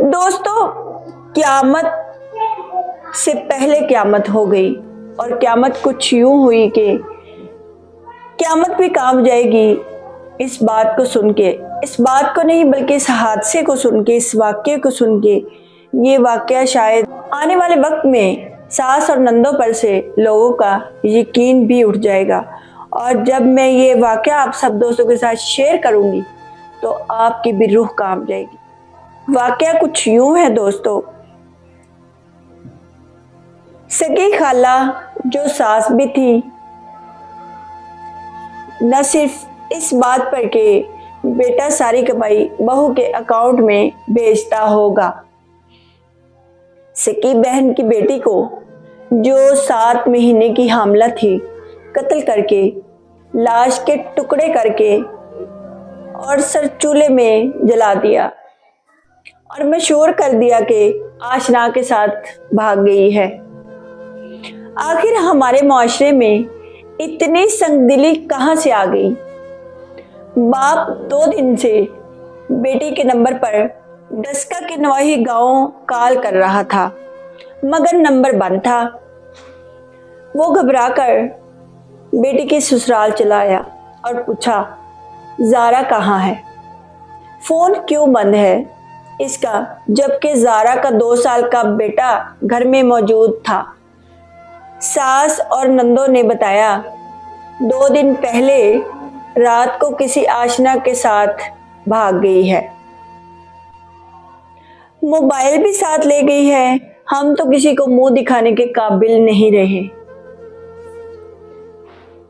दोस्तों, क़यामत से पहले क़यामत हो गई और क़यामत कुछ यूं हुई कि क़यामत भी कांप जाएगी इस बात को सुन के, इस बात को नहीं बल्कि इस हादसे को सुन के, इस वाक़ये को सुन के। ये वाक़या शायद आने वाले वक्त में सास और नंदों पर से लोगों का यकीन भी उठ जाएगा। और जब मैं ये वाक़या आप सब दोस्तों के साथ शेयर करूँगी तो आपकी भी रूह कांप जाएगी। वाक़या कुछ यूं है दोस्तों, सगी खाला जो सास भी थी, न सिर्फ इस बात पर कि बेटा सारी कमाई बहू के अकाउंट में भेजता होगा, सगी बहन की बेटी को जो 7 महीने की हामला थी कत्ल करके, लाश के टुकड़े करके और सर चूल्हे में जला दिया और मशहूर कर दिया कि आशना के साथ भाग गई है। आखिर हमारे मुआशरे में इतनी संगदिली कहाँ से आ गई? बाप 2 दिन से बेटी के नंबर पर डस्का के नवाही गांव कॉल कर रहा था, मगर नंबर बंद था। वो घबराकर बेटी के ससुराल चला आया और पूछा, ज़ारा कहाँ है? फ़ोन क्यों बंद है इसका, जबकि ज़ारा का 2 साल का बेटा घर में मौजूद था। सास और नंदों ने बताया 2 दिन पहले रात को किसी आशना के साथ भाग गई है, मोबाइल भी साथ ले गई है। हम तो किसी को मुंह दिखाने के काबिल नहीं रहे,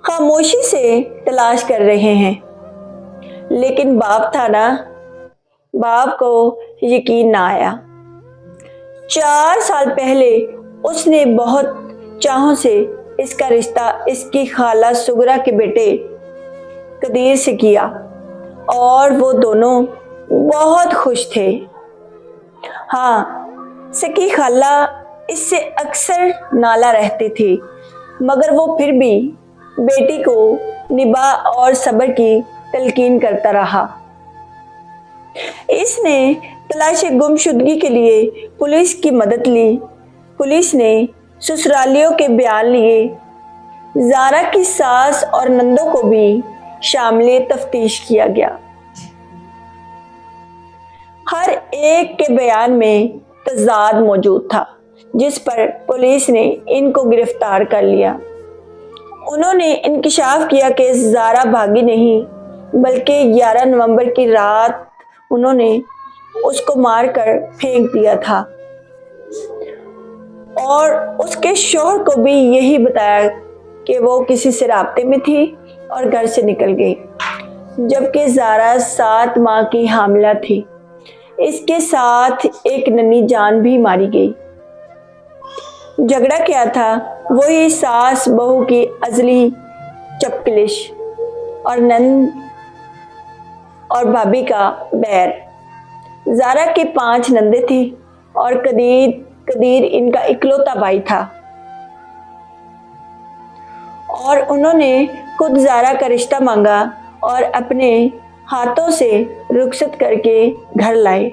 खामोशी से तलाश कर रहे हैं। लेकिन बाप था ना, बाप को यकीन ना आया। 4 साल पहले उसने बहुत चाहों से इसका रिश्ता इसकी खाला सुगरा के बेटे कदीर से किया और वो दोनों बहुत खुश थे। हाँ, सकी खाला इससे अक्सर नाला रहती थी, मगर वो फिर भी बेटी को निभा और सब्र की तलकीन करता रहा। इसने तलाशी गुमशुदगी के लिए पुलिस की मदद ली। पुलिस ने ससुरालियों के बयान लिए। ज़ारा की सास और नंदों को भी शामिल तफ्तीश किया गया। हर एक के बयान में तजाद मौजूद था, जिस पर पुलिस ने इनको गिरफ्तार कर लिया। उन्होंने इंकिशाफ किया कि ज़ारा भागी नहीं, बल्कि 11 नवंबर की रात उन्होंने उसको मारकर फेंक दिया था और उसके शौहर को भी यही बताया कि वो किसी से राब्ते में थी और घर से निकल गई, जबकि ज़ारा 7 माह की हामिला थी। इसके साथ एक नन्ही जान भी मारी गई। झगड़ा क्या था? वही सास बहू की अजली चपकलिश और नंद और भाभी का बैर। ज़ारा के 5 नंदे थी और कदीर इनका इकलौता भाई था और उन्होंने खुद ज़ारा का रिश्ता मांगा और अपने हाथों से रुखसत करके घर लाए।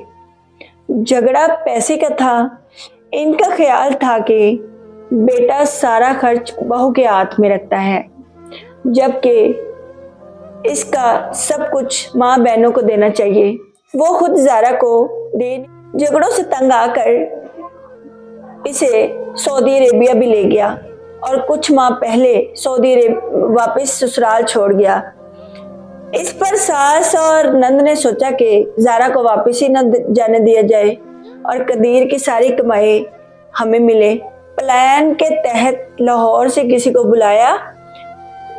झगड़ा पैसे का था। इनका ख्याल था कि बेटा सारा खर्च बहू के हाथ में रखता है, जबकि इसका सब कुछ माँ बहनों को देना चाहिए। वो खुद ज़ारा को झगड़ों से तंग आकर इसे सऊदी अरेबिया भी ले गया और कुछ माह पहले सऊदी अरेबिया वापस ससुराल छोड़ गया। इस पर सास और नंद ने सोचा कि ज़ारा को वापस ही न जाने दिया जाए और कदीर की सारी कमाई हमें मिले। प्लान के तहत लाहौर से किसी को बुलाया।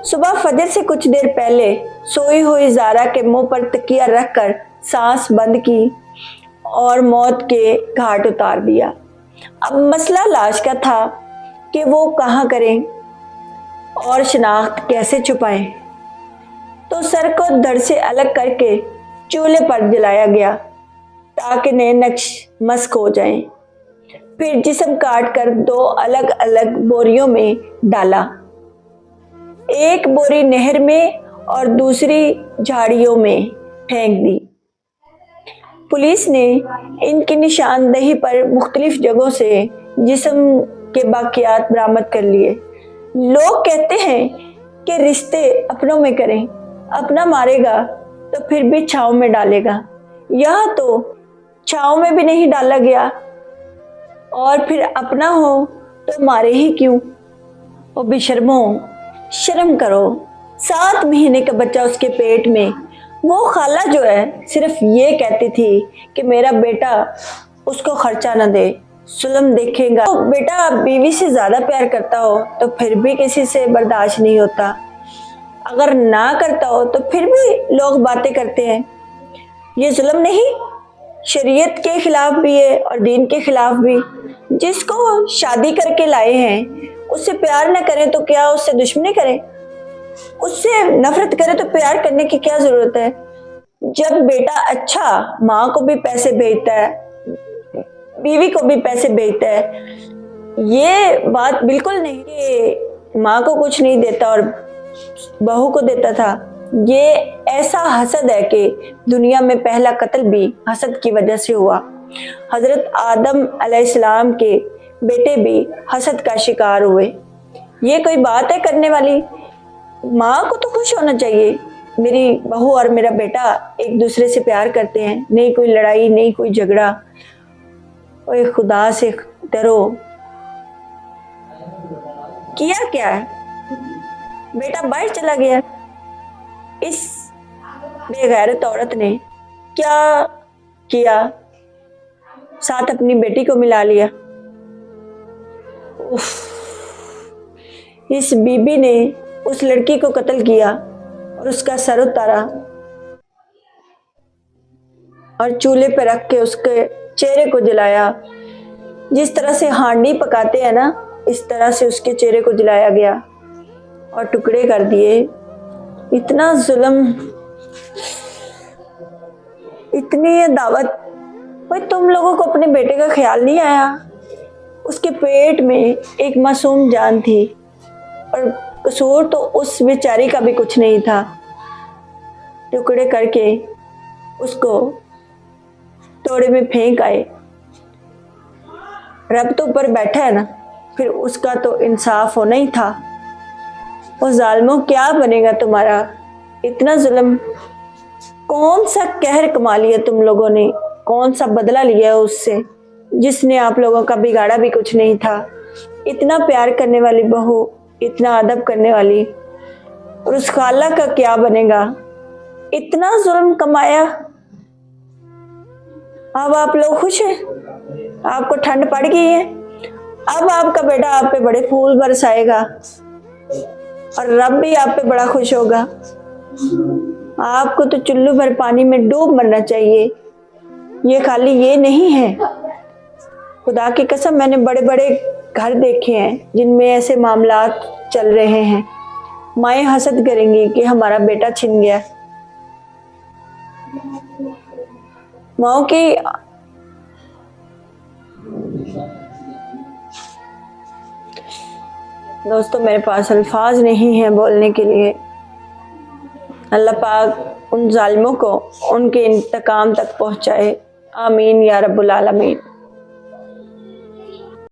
सुबह फजर से कुछ देर पहले सोई हुई ज़ारा के मुंह पर तकिया रखकर सांस बंद की और मौत के घाट उतार दिया। अब मसला लाश का था कि वो कहाँ करें और शनाख्त कैसे छुपाएं। तो सर को धड़ से अलग करके चूल्हे पर जलाया गया ताकि नए नक्श मस्क हो जाएं। फिर जिस्म काट कर 2 अलग अलग बोरियों में डाला। एक बोरी नहर में और दूसरी झाड़ियों में फेंक दी। पुलिस ने इनकी निशानदेही पर मुख्तलिफ जगहों से जिस्म के बाकियात बरामद कर लिए। लोग कहते हैं कि रिश्ते अपनों में करें, अपना मारेगा तो फिर भी छाँव में डालेगा। यह तो छाँव में भी नहीं डाला गया, और फिर अपना हो तो मारे ही क्यों। ओ बेशर्मो, शर्म करो। 7 महीने का बच्चा उसके पेट में, वो खाला जो है सिर्फ ये कहती थी कि मेरा बेटा उसको खर्चा न दे, जुल्म देखेगा। तो बेटा बीवी से ज्यादा प्यार करता हो तो फिर भी किसी से बर्दाश्त नहीं होता, अगर ना करता हो तो फिर भी लोग बातें करते हैं। ये जुल्म नहीं, शरीयत के खिलाफ भी है और दीन के खिलाफ भी। जिसको शादी करके लाए हैं उससे प्यार न करें तो क्या उससे दुश्मनी करें? उससे नफरत करें तो प्यार करने की क्या जरूरत है? जब बेटा अच्छा माँ को भी पैसे भेजता है, बीवी को भी पैसे भेजता है, ये बात बिल्कुल नहीं कि माँ को कुछ नहीं देता और बहू को देता था। ये ऐसा हसद है कि दुनिया में पहला कत्ल भी हसद की वजह से हुआ। हजरत आदम अलैहिस्सलाम के बेटे भी हसद का शिकार हुए। ये कोई बात है करने वाली? माँ को तो खुश होना चाहिए, मेरी बहू और मेरा बेटा एक दूसरे से प्यार करते हैं, नहीं कोई लड़ाई, नहीं कोई झगड़ा। ओए खुदा से डरो। किया क्या है? बेटा बाहर चला गया। इस बेगैरत औरत ने क्या किया? साथ अपनी बेटी को मिला लिया। उफ, इस बीबी ने उस लड़की को कत्ल किया और उसका सर उतारा और चूल्हे पर रख के उसके चेहरे को जलाया। जिस तरह से हांडी पकाते हैं ना, इस तरह से उसके चेहरे को जलाया गया और टुकड़े कर दिए। इतना जुल्म, इतनी ये दावत। भाई तुम लोगों को अपने बेटे का ख्याल नहीं आया? उसके पेट में एक मासूम जान थी और कसूर तो उस बेचारी का भी कुछ नहीं था। टुकड़े करके उसको तोड़े में फेंक आए। रब तो ऊपर बैठा है ना, फिर उसका तो इंसाफ होना ही था। वो जालिमों क्या बनेगा तुम्हारा? इतना जुल्म, कौन सा कहर कमा लिया तुम लोगों ने, कौन सा बदला लिया है उससे जिसने आप लोगों का बिगाड़ा भी कुछ नहीं था। इतना प्यार करने वाली बहू, इतना अदब करने वाली, और उस खाला का क्या बनेगा? इतना जुल्म कमाया। अब आप लोग खुश हैं? आपको ठंड पड़ गई है? अब आपका बेटा आप पे बड़े फूल बरसाएगा और रब भी आप पे बड़ा खुश होगा। आपको तो चुल्लू भर पानी में डूब मरना चाहिए। ये खाली ये नहीं है, खुदा की कसम मैंने बड़े बड़े घर देखे हैं जिनमें ऐसे मामलात चल रहे हैं। माएँ हसद करेंगी कि हमारा बेटा छिन गया। माओ की दोस्तों, मेरे पास अल्फाज नहीं है बोलने के लिए। अल्लाह पाक उन जालिमों को उनके इंतकाम तक पहुंचाए। आमीन या रब्बुल आलमीन।